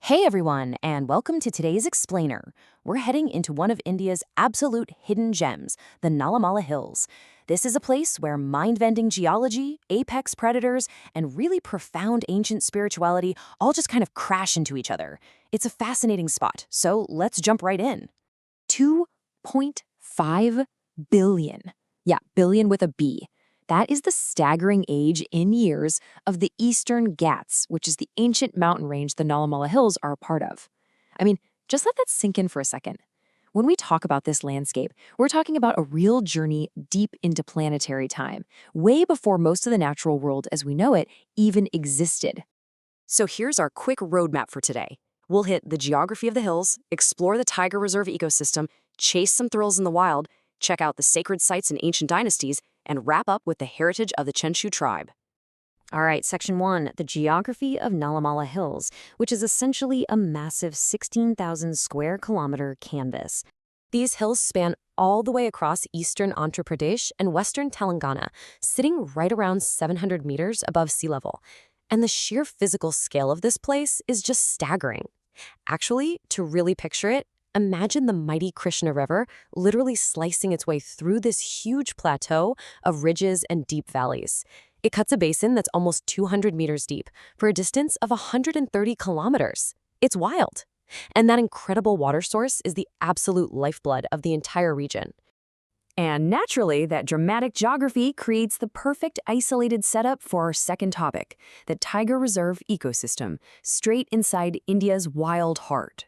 Hey everyone, and welcome to today's Explainer. We're heading into one of India's absolute hidden gems, the Nallamala Hills. This is a place where mind-bending geology, apex predators, and really profound ancient spirituality all just kind of crash into each other. It's a fascinating spot, so let's jump right in. 2.5 billion. Yeah, billion with a B. That is the staggering age in years of the Eastern Ghats, which is the ancient mountain range the Nallamala Hills are a part of. I mean, just let that sink in for a second. When we talk about this landscape, we're talking about a real journey deep into planetary time, way before most of the natural world as we know it even existed. So here's our quick roadmap for today. We'll hit the geography of the hills, explore the tiger reserve ecosystem, chase some thrills in the wild, check out the sacred sites and ancient dynasties, and wrap up with the heritage of the Chenchu tribe. All right, Section 1, the geography of Nallamala Hills, which is essentially a massive 16,000 square kilometer canvas. These hills span all the way across eastern Andhra Pradesh and western Telangana, sitting right around 700 meters above sea level. And the sheer physical scale of this place is just staggering. Actually, to really picture it, imagine the mighty Krishna River literally slicing its way through this huge plateau of ridges and deep valleys. It cuts a basin that's almost 200 meters deep for a distance of 130 kilometers. It's wild. And that incredible water source is the absolute lifeblood of the entire region. And naturally, that dramatic geography creates the perfect isolated setup for our second topic, the Tiger Reserve ecosystem, straight inside India's wild heart.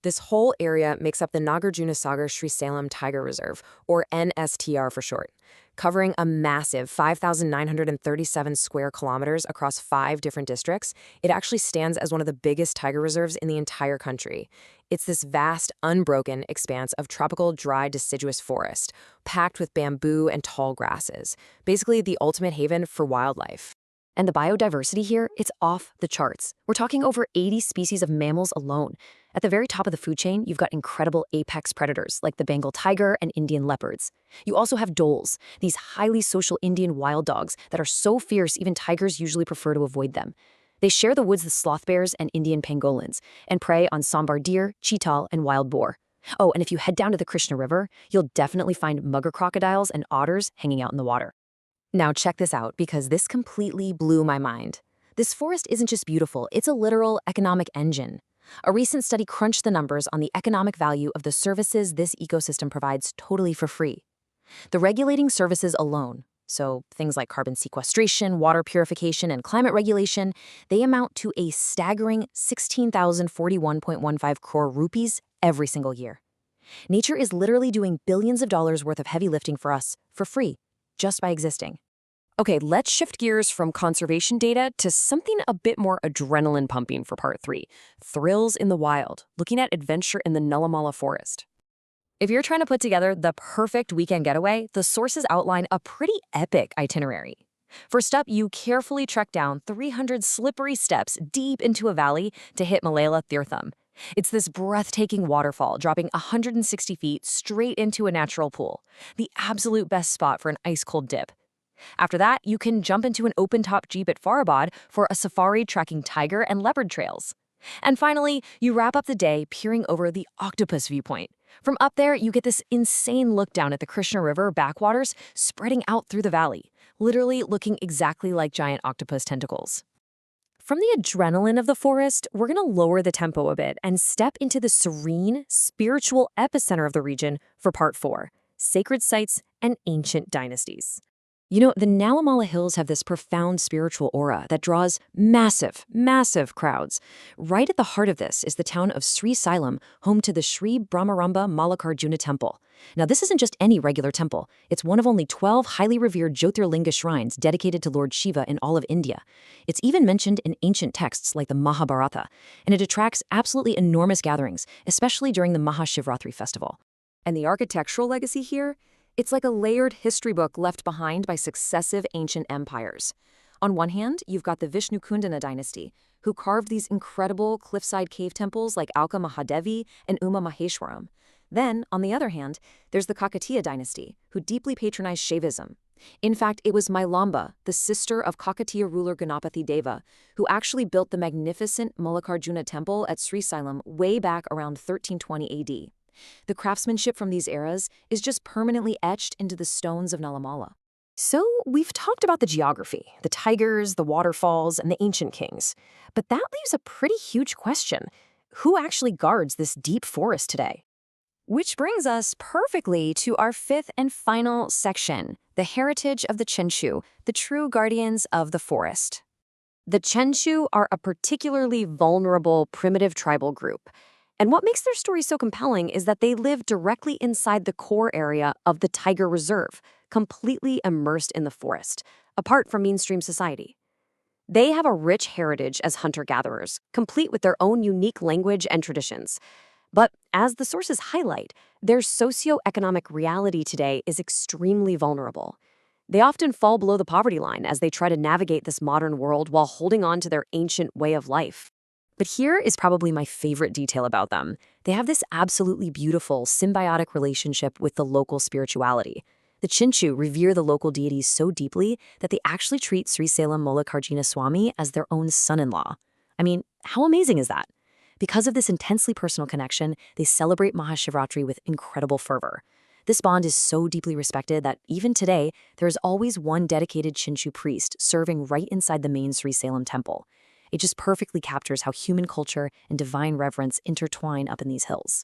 This whole area makes up the Nagarjunasagar Sri Salem Tiger Reserve, or NSTR for short, covering a massive 5,937 square kilometers across 5 different districts. It actually stands as one of the biggest tiger reserves in the entire country. It's this vast, unbroken expanse of tropical, dry, deciduous forest, packed with bamboo and tall grasses, basically the ultimate haven for wildlife. And the biodiversity here, it's off the charts. We're talking over 80 species of mammals alone. At the very top of the food chain, you've got incredible apex predators like the Bengal tiger and Indian leopards. You also have dholes, these highly social Indian wild dogs that are so fierce even tigers usually prefer to avoid them. They share the woods with sloth bears and Indian pangolins, and prey on sambar deer, cheetal, and wild boar. Oh, and if you head down to the Krishna River, you'll definitely find mugger crocodiles and otters hanging out in the water. Now check this out, because this completely blew my mind. This forest isn't just beautiful, it's a literal economic engine. A recent study crunched the numbers on the economic value of the services this ecosystem provides totally for free. The regulating services alone, so things like carbon sequestration, water purification, and climate regulation, they amount to a staggering 16,041.15 crore rupees every single year. Nature is literally doing billions of dollars worth of heavy lifting for us, for free, just by existing. Okay, let's shift gears from conservation data to something a bit more adrenaline pumping for part 3, thrills in the wild, looking at adventure in the Nallamala forest. If you're trying to put together the perfect weekend getaway, the sources outline a pretty epic itinerary. First up, you carefully trek down 300 slippery steps deep into a valley to hit Malala Tirtham. It's this breathtaking waterfall dropping 160 feet straight into a natural pool, the absolute best spot for an ice-cold dip. After that, you can jump into an open-top jeep at Farabad for a safari tracking tiger and leopard trails. And finally, you wrap up the day peering over the octopus viewpoint. From up there, you get this insane look down at the Krishna River backwaters spreading out through the valley, literally looking exactly like giant octopus tentacles. From the adrenaline of the forest, we're going to lower the tempo a bit and step into the serene, spiritual epicenter of the region for part 4, sacred sites and ancient dynasties. You know, the Nallamala Hills have this profound spiritual aura that draws massive, massive crowds. Right at the heart of this is the town of Sri Salem, home to the Sri Brahmaramba Mallikarjuna Temple. Now, this isn't just any regular temple. It's one of only 12 highly revered Jyotirlinga shrines dedicated to Lord Shiva in all of India. It's even mentioned in ancient texts like the Mahabharata, and it attracts absolutely enormous gatherings, especially during the Mahashivratri festival. And the architectural legacy here? It's like a layered history book left behind by successive ancient empires. On one hand, you've got the Vishnukundana dynasty, who carved these incredible cliffside cave temples like Alka Mahadevi and Uma Maheshwaram. Then, on the other hand, there's the Kakatiya dynasty, who deeply patronized Shaivism. In fact, it was Mailamba, the sister of Kakatiya ruler Ganapati Deva, who actually built the magnificent Mallikarjuna temple at Srisailam way back around 1320 AD. The craftsmanship from these eras is just permanently etched into the stones of Nallamala. So, we've talked about the geography, the tigers, the waterfalls, and the ancient kings. But that leaves a pretty huge question. Who actually guards this deep forest today? Which brings us perfectly to our fifth and final section, the heritage of the Chenchu, the true guardians of the forest. The Chenchu are a particularly vulnerable, primitive tribal group. And what makes their story so compelling is that they live directly inside the core area of the Tiger Reserve, completely immersed in the forest, apart from mainstream society. They have a rich heritage as hunter-gatherers, complete with their own unique language and traditions. But as the sources highlight, their socioeconomic reality today is extremely vulnerable. They often fall below the poverty line as they try to navigate this modern world while holding on to their ancient way of life. But here is probably my favorite detail about them. They have this absolutely beautiful, symbiotic relationship with the local spirituality. The Chinchu revere the local deities so deeply that they actually treat Sri Salem Mullikarjuna Swami as their own son-in-law. I mean, how amazing is that? Because of this intensely personal connection, they celebrate Mahashivratri with incredible fervor. This bond is so deeply respected that even today, there is always one dedicated Chinchu priest serving right inside the main Sri Salem temple. It just perfectly captures how human culture and divine reverence intertwine up in these hills.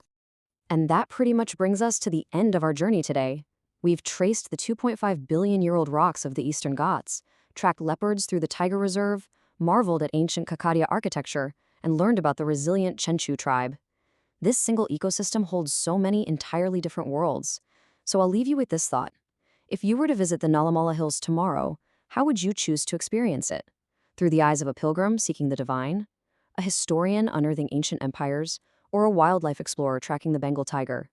And that pretty much brings us to the end of our journey today. We've traced the 2.5 billion-year-old rocks of the Eastern Ghats, tracked leopards through the Tiger Reserve, marveled at ancient Kakatiya architecture, and learned about the resilient Chenchu tribe. This single ecosystem holds so many entirely different worlds. So I'll leave you with this thought. If you were to visit the Nallamala Hills tomorrow, how would you choose to experience it? Through the eyes of a pilgrim seeking the divine, a historian unearthing ancient empires, or a wildlife explorer tracking the Bengal tiger?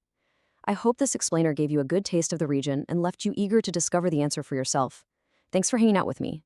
I hope this explainer gave you a good taste of the region and left you eager to discover the answer for yourself. Thanks for hanging out with me.